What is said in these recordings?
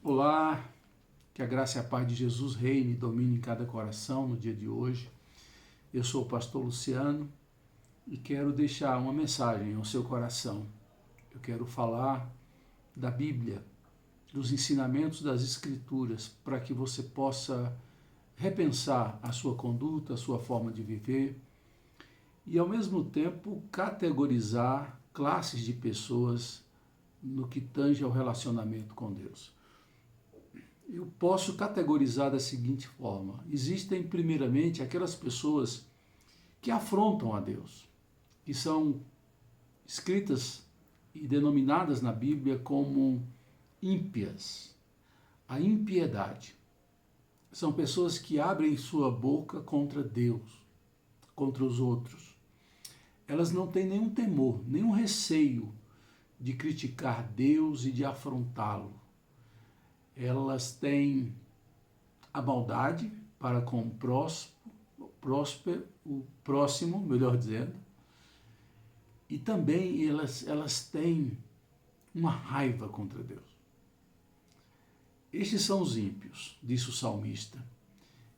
Olá, que a graça e a paz de Jesus reine e domine em cada coração no dia de hoje. Eu sou o pastor Luciano e quero deixar uma mensagem ao seu coração. Eu quero falar da Bíblia, dos ensinamentos das Escrituras, para que você possa repensar a sua conduta, a sua forma de viver e, ao mesmo tempo, categorizar classes de pessoas no que tange ao relacionamento com Deus. Eu posso categorizar da seguinte forma: existem, primeiramente, aquelas pessoas que afrontam a Deus, que são escritas e denominadas na Bíblia como ímpias, a impiedade. São pessoas que abrem sua boca contra Deus, contra os outros. Elas não têm nenhum temor, nenhum receio de criticar Deus e de afrontá-lo. Elas têm a maldade para com o próximo, melhor dizendo, e também elas têm uma raiva contra Deus. Estes são os ímpios, disse o salmista.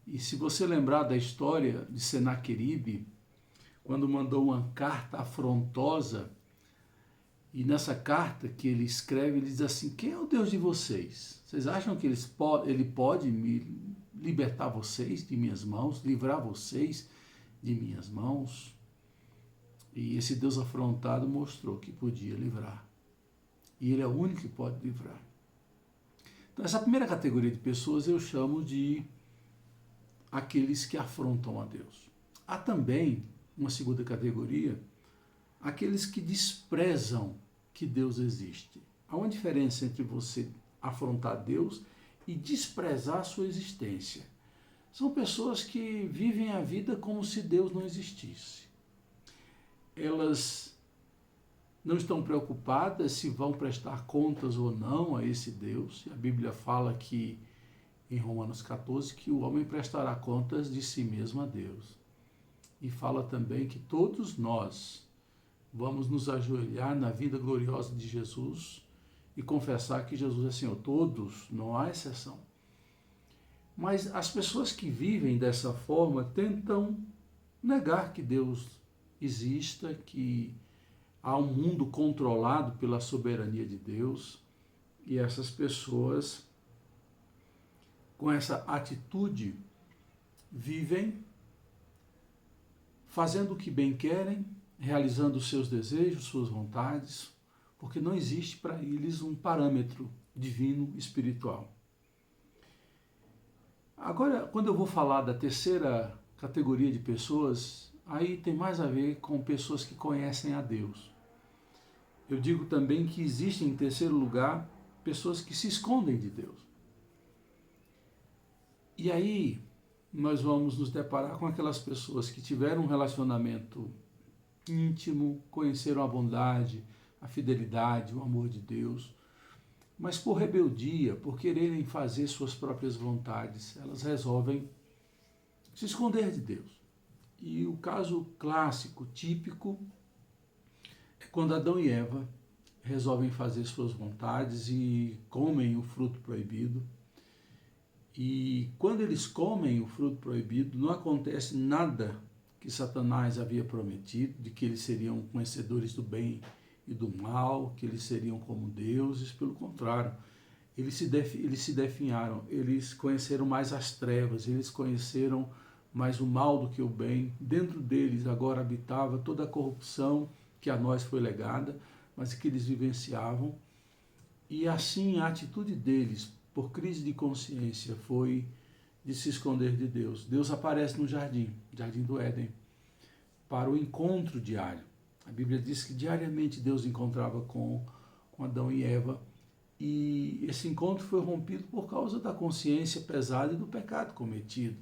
E se você lembrar da história de Senaqueribe, quando mandou uma carta afrontosa, e nessa carta que ele escreve, ele diz assim: quem é o Deus de vocês? Vocês acham que ele pode me libertar vocês de minhas mãos, livrar vocês de minhas mãos? E esse Deus afrontado mostrou que podia livrar. E ele é o único que pode livrar. Então, essa primeira categoria de pessoas eu chamo de aqueles que afrontam a Deus. Há também uma segunda categoria, aqueles que desprezam que Deus existe. Há uma diferença entre você afrontar Deus e desprezar a sua existência. São pessoas que vivem a vida como se Deus não existisse. Elas não estão preocupadas se vão prestar contas ou não a esse Deus. A Bíblia fala que, em Romanos 14, que o homem prestará contas de si mesmo a Deus. E fala também que todos nós vamos nos ajoelhar na vida gloriosa de Jesus e confessar que Jesus é Senhor. Todos, não há exceção. Mas as pessoas que vivem dessa forma tentam negar que Deus exista, que há um mundo controlado pela soberania de Deus, e essas pessoas, com essa atitude, vivem fazendo o que bem querem, realizando os seus desejos, suas vontades, porque não existe para eles um parâmetro divino espiritual. Agora, quando eu vou falar da terceira categoria de pessoas, aí tem mais a ver com pessoas que conhecem a Deus. Eu digo também que existem, em terceiro lugar, pessoas que se escondem de Deus. E aí nós vamos nos deparar com aquelas pessoas que tiveram um relacionamento íntimo, conheceram a bondade, a fidelidade, o amor de Deus, mas por rebeldia, por quererem fazer suas próprias vontades, elas resolvem se esconder de Deus. E o caso clássico, típico, é quando Adão e Eva resolvem fazer suas vontades e comem o fruto proibido. E quando eles comem o fruto proibido, não acontece nada que Satanás havia prometido, de que eles seriam conhecedores do bem e do mal, que eles seriam como deuses. Pelo contrário, eles se definharam, eles conheceram mais as trevas, eles conheceram mais o mal do que o bem. Dentro deles agora habitava toda a corrupção que a nós foi legada, mas que eles vivenciavam. E assim a atitude deles, por crise de consciência, foi de se esconder de Deus. Deus aparece no jardim do Éden, para o encontro diário. A Bíblia diz que diariamente Deus encontrava com Adão e Eva, e esse encontro foi rompido por causa da consciência pesada e do pecado cometido.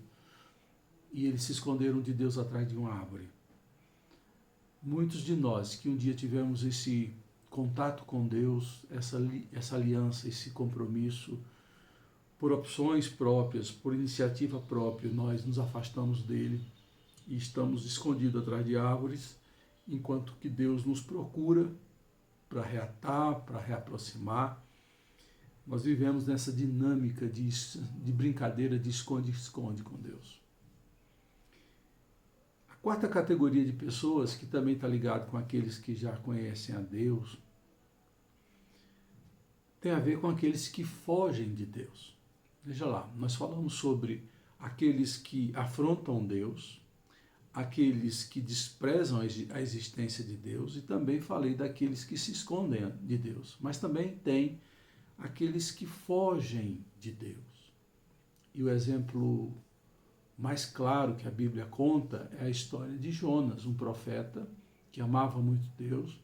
E eles se esconderam de Deus atrás de uma árvore. Muitos de nós que um dia tivemos esse contato com Deus, essa aliança, esse compromisso, por opções próprias, por iniciativa própria, nós nos afastamos dele e estamos escondidos atrás de árvores, enquanto que Deus nos procura para reatar, para reaproximar. Nós vivemos nessa dinâmica de brincadeira de esconde-esconde com Deus. A quarta categoria de pessoas, que também está ligado com aqueles que já conhecem a Deus, tem a ver com aqueles que fogem de Deus. Veja lá, nós falamos sobre aqueles que afrontam Deus, aqueles que desprezam a existência de Deus, e também falei daqueles que se escondem de Deus. Mas também tem aqueles que fogem de Deus. E o exemplo mais claro que a Bíblia conta é a história de Jonas, um profeta que amava muito Deus,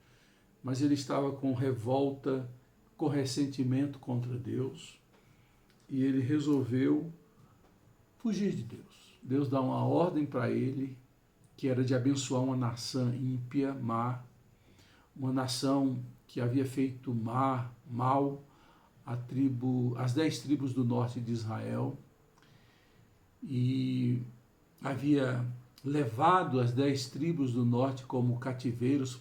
mas ele estava com revolta, com ressentimento contra Deus, e ele resolveu fugir de Deus. Deus dá uma ordem para ele, que era de abençoar uma nação ímpia, má, uma nação que havia feito mal as 10 tribos do norte de Israel, e havia levado as 10 tribos do norte como cativos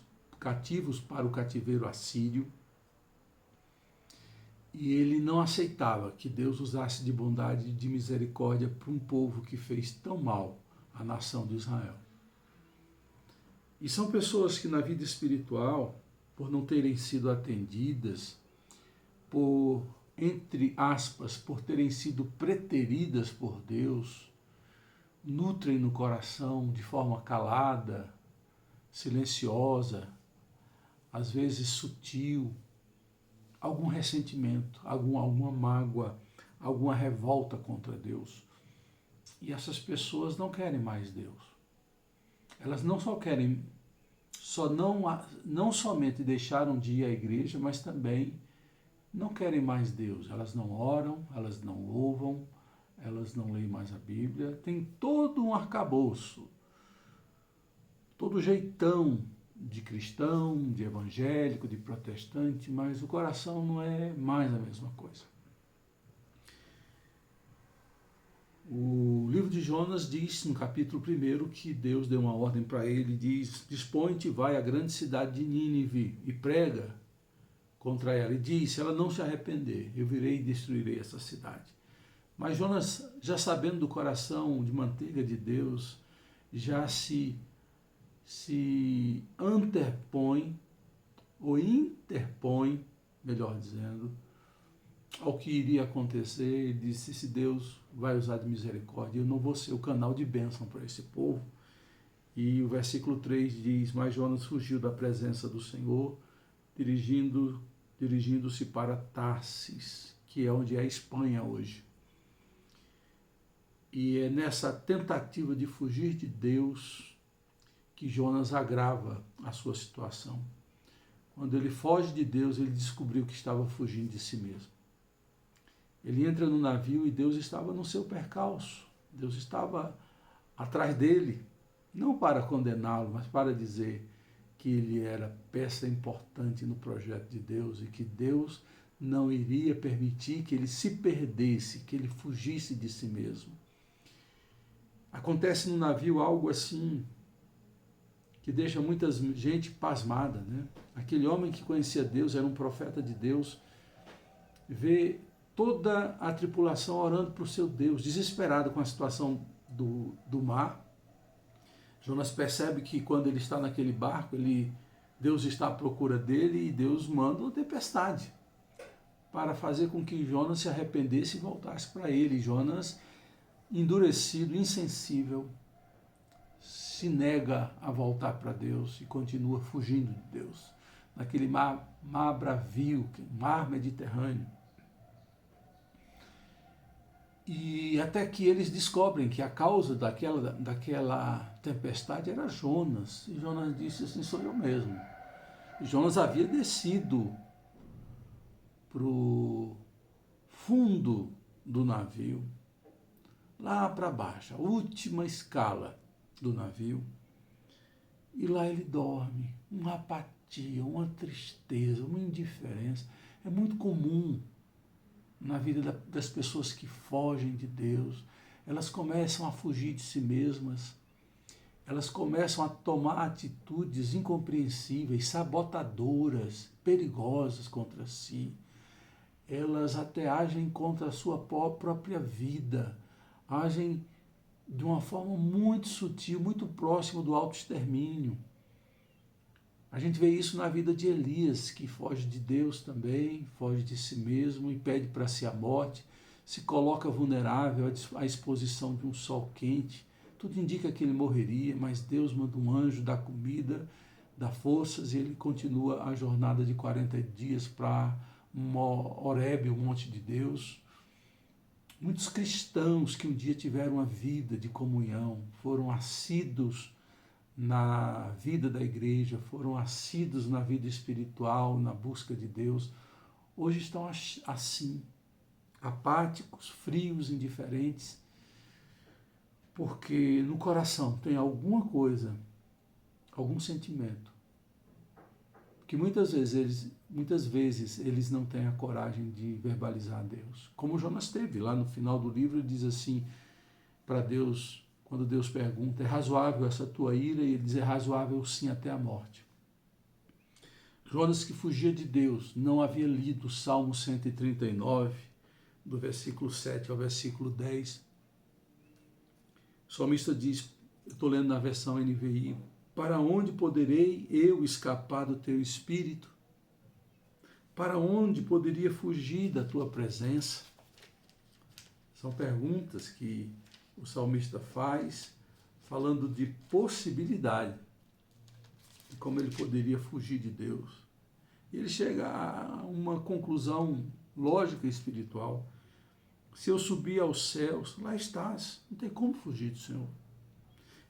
para o cativeiro assírio, e ele não aceitava que Deus usasse de bondade e de misericórdia para um povo que fez tão mal à nação de Israel. E são pessoas que na vida espiritual, por não terem sido atendidas, por, entre aspas, por terem sido preteridas por Deus, nutrem no coração de forma calada, silenciosa, às vezes sutil, algum ressentimento, alguma mágoa, alguma revolta contra Deus. E essas pessoas não querem mais Deus. Elas não só querem, não somente deixaram de ir à igreja, mas também não querem mais Deus. Elas não oram, elas não louvam, elas não leem mais a Bíblia. Tem todo um arcabouço, todo jeitão de cristão, de evangélico, de protestante, mas o coração não é mais a mesma coisa. O livro de Jonas diz, no capítulo 1, que Deus deu uma ordem para ele, diz: dispõe-te, vai à grande cidade de Nínive e prega contra ela. E diz: se ela não se arrepender, eu virei e destruirei essa cidade. Mas Jonas, já sabendo do coração de manteiga de Deus, já se antepõe, ou interpõe, melhor dizendo, ao que iria acontecer. Ele disse: se Deus vai usar de misericórdia, eu não vou ser o canal de bênção para esse povo. E o versículo 3 diz: mas Jonas fugiu da presença do Senhor, dirigindo-se para Tarsis, que é onde é a Espanha hoje. E é nessa tentativa de fugir de Deus que Jonas agrava a sua situação. Quando ele foge de Deus, ele descobriu que estava fugindo de si mesmo. Ele entra no navio e Deus estava no seu percalço. Deus estava atrás dele, não para condená-lo, mas para dizer que ele era peça importante no projeto de Deus e que Deus não iria permitir que ele se perdesse, que ele fugisse de si mesmo. Acontece no navio algo assim que deixa muita gente pasmada, né? Aquele homem que conhecia Deus, era um profeta de Deus, vê toda a tripulação orando para o seu Deus, desesperado com a situação do mar. Jonas percebe que quando ele está naquele barco, Deus está à procura dele, e Deus manda uma tempestade para fazer com que Jonas se arrependesse e voltasse para ele. Jonas, endurecido, insensível, se nega a voltar para Deus e continua fugindo de Deus, naquele mar bravio, mar Mediterrâneo. E até que eles descobrem que a causa daquela tempestade era Jonas. E Jonas disse assim: sou eu mesmo. E Jonas havia descido para o fundo do navio, lá para baixo, a última escala do navio, e lá ele dorme. Uma apatia, uma tristeza, uma indiferença. É muito comum na vida das pessoas que fogem de Deus. Elas começam a fugir de si mesmas, elas começam a tomar atitudes incompreensíveis, sabotadoras, perigosas contra si. elas até agem contra a sua própria vida, agem de uma forma muito sutil, muito próxima do autoextermínio. A gente vê isso na vida de Elias, que foge de Deus também, foge de si mesmo e pede para si a morte, se coloca vulnerável à exposição de um sol quente. Tudo indica que ele morreria, mas Deus manda um anjo, dá comida, dá forças e ele continua a jornada de 40 dias para Horebe, o monte de Deus. Muitos cristãos que um dia tiveram uma vida de comunhão, foram assíduos na vida da igreja, foram assíduos na vida espiritual, na busca de Deus, hoje estão assim, apáticos, frios, indiferentes, porque no coração tem alguma coisa, algum sentimento, que muitas vezes eles não têm a coragem de verbalizar a Deus. Como Jonas teve, lá no final do livro, ele diz assim para Deus, quando Deus pergunta, é razoável essa tua ira? E ele diz, é razoável sim até a morte. Jonas, que fugia de Deus, não havia lido o Salmo 139, do versículo 7 ao versículo 10. O salmista diz, eu estou lendo na versão NVI, para onde poderei eu escapar do teu espírito? Para onde poderia fugir da tua presença? São perguntas que o salmista faz, falando de possibilidade, de como ele poderia fugir de Deus. E ele chega a uma conclusão lógica e espiritual. Se eu subir aos céus, lá estás, não tem como fugir do Senhor.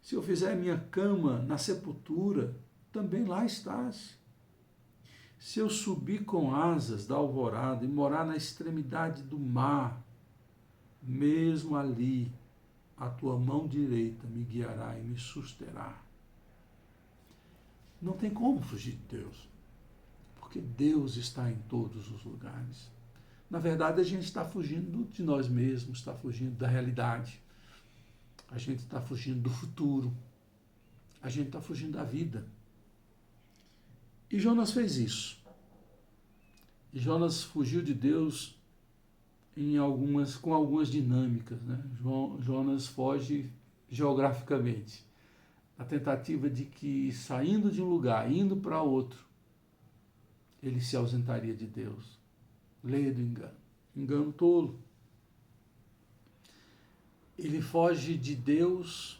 Se eu fizer minha cama na sepultura, também lá estás. Se eu subir com asas da alvorada e morar na extremidade do mar, mesmo ali, a tua mão direita me guiará e me susterá. Não tem como fugir de Deus, porque Deus está em todos os lugares. Na verdade, a gente está fugindo de nós mesmos, está fugindo da realidade, a gente está fugindo do futuro, a gente está fugindo da vida. E Jonas fez isso. E Jonas fugiu de Deus com algumas dinâmicas, né? Jonas foge geograficamente. A tentativa de que, saindo de um lugar, indo para outro, ele se ausentaria de Deus. Leia do engano. Engano tolo. Ele foge de Deus,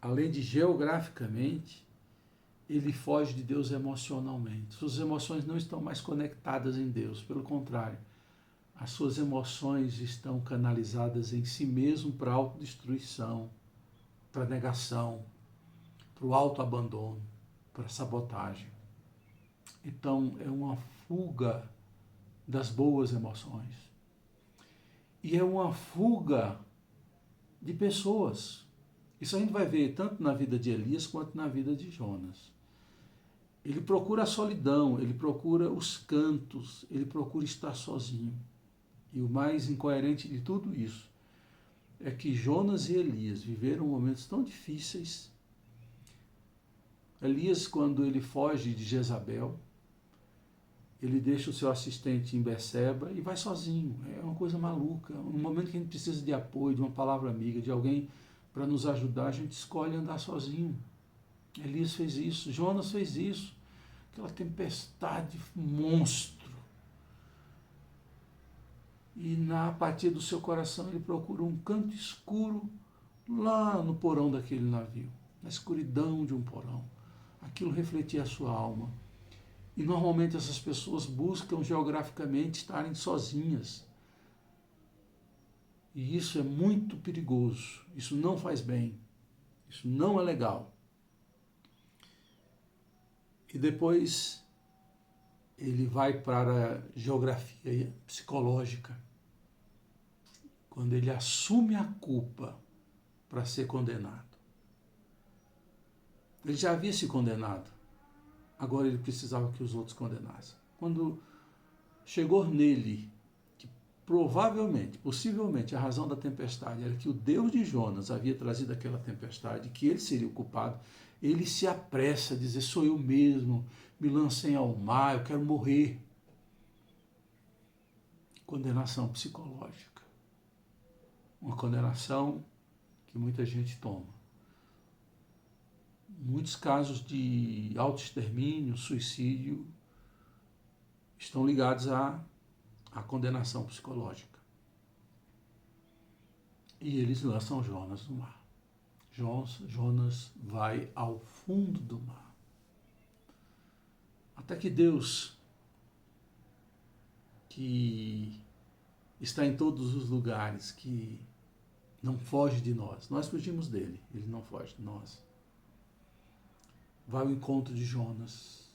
além de geograficamente, ele foge de Deus emocionalmente. Suas emoções não estão mais conectadas em Deus, pelo contrário. As suas emoções estão canalizadas em si mesmo para a autodestruição, para a negação, para o autoabandono, para a sabotagem. Então, é uma fuga das boas emoções. E é uma fuga de pessoas. Isso a gente vai ver tanto na vida de Elias quanto na vida de Jonas. Ele procura a solidão, ele procura os cantos, ele procura estar sozinho. E o mais incoerente de tudo isso é que Jonas e Elias viveram momentos tão difíceis. Elias, quando ele foge de Jezabel, ele deixa o seu assistente em Berseba e vai sozinho. É uma coisa maluca. No momento que a gente precisa de apoio, de uma palavra amiga, de alguém para nos ajudar, a gente escolhe andar sozinho. Elias fez isso, Jonas fez isso. Aquela tempestade monstro. E na apatia do seu coração ele procura um canto escuro lá no porão daquele navio, na escuridão de um porão. Aquilo refletia a sua alma. E normalmente essas pessoas buscam geograficamente estarem sozinhas. E isso é muito perigoso. Isso não faz bem. Isso não é legal. E depois ele vai para a geografia psicológica, quando ele assume a culpa para ser condenado. Ele já havia se condenado, agora ele precisava que os outros condenassem. Quando chegou nele, que provavelmente, possivelmente, a razão da tempestade era que o Deus de Jonas havia trazido aquela tempestade, que ele seria o culpado, ele se apressa a dizer, sou eu mesmo, me lancei ao mar, eu quero morrer. condenação psicológica. Uma condenação que muita gente toma. Muitos casos de autoextermínio, suicídio, estão ligados à condenação psicológica. E eles lançam Jonas no mar. Jonas vai ao fundo do mar. Até que Deus, que está em todos os lugares, que não foge de nós. Nós fugimos dele, ele não foge de nós. Vai ao encontro de Jonas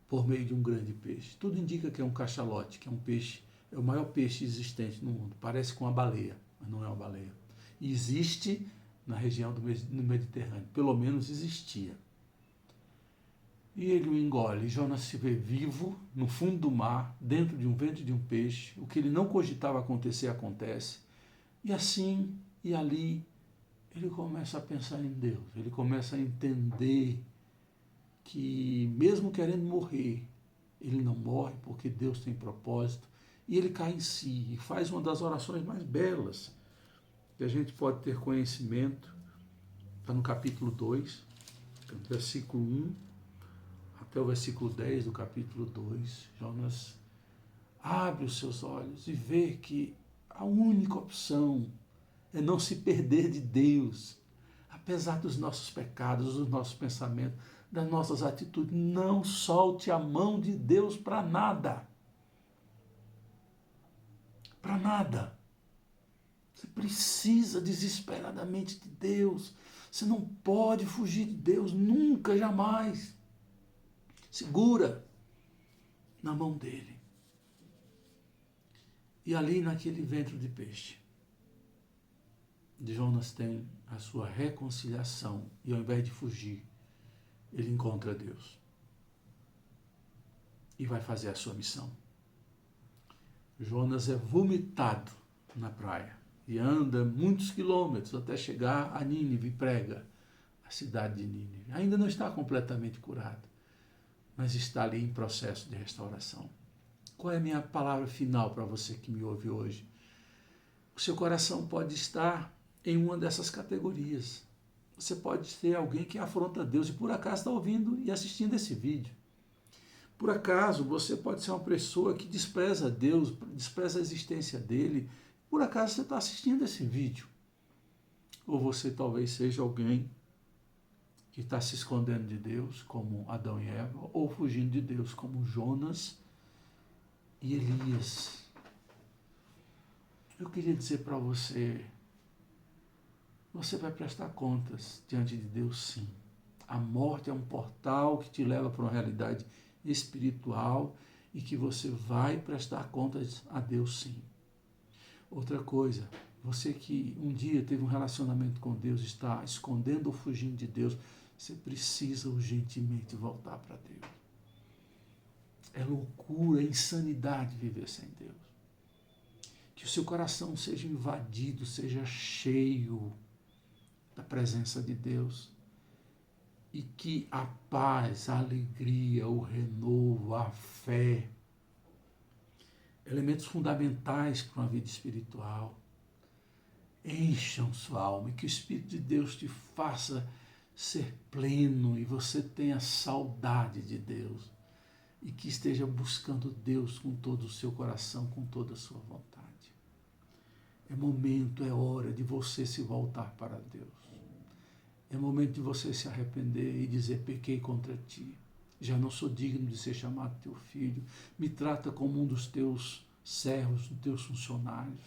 por meio de um grande peixe. Tudo indica que é um cachalote, que é um peixe, é o maior peixe existente no mundo. Parece com uma baleia, mas não é uma baleia. E existe na região do Mediterrâneo, pelo menos existia. E ele o engole. Jonas se vê vivo, no fundo do mar, dentro de um ventre de um peixe. O que ele não cogitava acontecer, acontece. E assim e ali, ele começa a pensar em Deus. Ele começa a entender que, mesmo querendo morrer, ele não morre porque Deus tem propósito. E ele cai em si e faz uma das orações mais belas que a gente pode ter conhecimento. Está no capítulo 2, versículo 1 até o versículo 10 do capítulo 2. Jonas abre os seus olhos e vê que a única opção é não se perder de Deus, apesar dos nossos pecados, dos nossos pensamentos, das nossas atitudes. Não solte a mão de Deus para nada. Para nada. Você precisa desesperadamente de Deus. Você não pode fugir de Deus, nunca, jamais. Segura na mão dele. E ali naquele ventre de peixe, Jonas tem a sua reconciliação e ao invés de fugir, ele encontra Deus e vai fazer a sua missão. Jonas é vomitado na praia e anda muitos quilômetros até chegar a Nínive e prega a cidade de Nínive. Ainda não está completamente curado, mas está ali em processo de restauração. Qual é a minha palavra final para você que me ouve hoje? O seu coração pode estar em uma dessas categorias. Você pode ser alguém que afronta Deus e por acaso está ouvindo e assistindo esse vídeo. Por acaso você pode ser uma pessoa que despreza Deus, despreza a existência dele. Por acaso você está assistindo esse vídeo. Ou você talvez seja alguém que está se escondendo de Deus, como Adão e Eva, ou fugindo de Deus, como Jonas e Elias. Eu queria dizer para você, você vai prestar contas diante de Deus, sim. A morte é um portal que te leva para uma realidade espiritual e que você vai prestar contas a Deus, sim. Outra coisa, você que um dia teve um relacionamento com Deus, está escondendo ou fugindo de Deus, você precisa urgentemente voltar para Deus. É loucura, é insanidade viver sem Deus. Que o seu coração seja invadido, seja cheio da presença de Deus. E que a paz, a alegria, o renovo, a fé, elementos fundamentais para uma vida espiritual, encham sua alma e que o Espírito de Deus te faça ser pleno e você tenha saudade de Deus e que esteja buscando Deus com todo o seu coração, com toda a sua vontade. É momento, é hora de você se voltar para Deus. É momento de você se arrepender e dizer: pequei contra ti, já não sou digno de ser chamado teu filho, me trata como um dos teus servos, dos teus funcionários.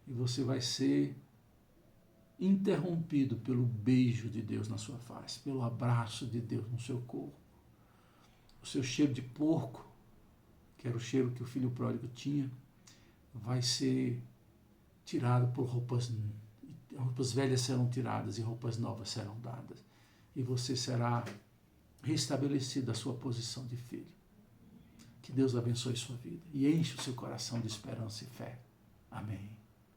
E você vai ser interrompido pelo beijo de Deus na sua face, pelo abraço de Deus no seu corpo. O seu cheiro de porco, que era o cheiro que o filho pródigo tinha, vai ser tirado por roupas velhas serão tiradas e roupas novas serão dadas. E você será restabelecido a sua posição de filho. Que Deus abençoe sua vida e enche o seu coração de esperança e fé. Amém.